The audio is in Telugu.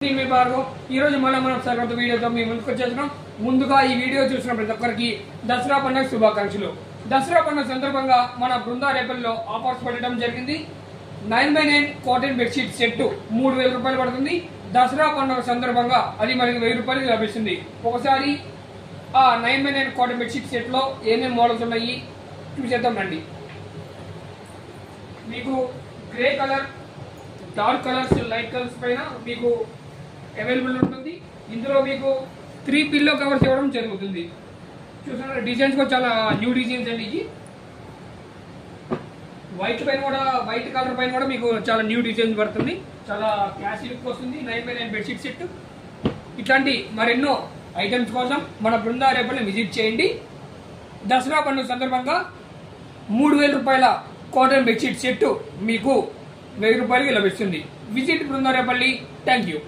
మీ భార్గవ్ ఈ రోజు మనం సరికొత్త వీడియోతో మీ ముందుకు వచ్చేస్తున్నాం. ముందుగా ఈ వీడియో చూసిన ప్రతి ఒక్కరికి దసరా పండుగ శుభాకాంక్షలు. దసరా పండుగ సందర్భంగా మన బృందా రేపల్లో ఆఫర్స్ పెట్టడం జరిగింది. 9x9 కాటన్ బెడ్షీట్ సెట్ 3000 రూపాయలు పడుతుంది. దసరా పండుగ సందర్భంగా అది మనకి 1000 రూపాయలు లభిస్తుంది. ఒకసారి ఆ 9x9 కాటన్ బెడ్షీట్ సెట్ లో ఏమేమి మోడల్స్ ఉన్నాయి చూసేద్దాం రండి. మీకు grey colour, dark colours, light colours పైన మీకు అవైలబుల్ ఉంటుంది. ఇందులో మీకు 3 పిల్లో కవర్స్ ఇవ్వడం జరుగుతుంది. చూసారా డిజైన్స్ కూడా చాలా న్యూ డిజైన్స్ అండి. ఇది వైట్ కలర్ పైన కూడా మీకు చాలా న్యూ డిజైన్స్ పడుతుంది. చాలా క్లాసీ లుక్ వస్తుంది. 9x9 bedsheet set. ఇట్లాంటి మరెన్నో ఐటమ్స్ కోసం మన బృందా రేపల్ని విజిట్ చేయండి. దసరా పండుగ సందర్భంగా 3000 రూపాయల కాటన్ బెడ్షీట్ సెట్ మీకు 1000 రూపాయలకి లభిస్తుంది. Visit Brinda Repalle. Thank you.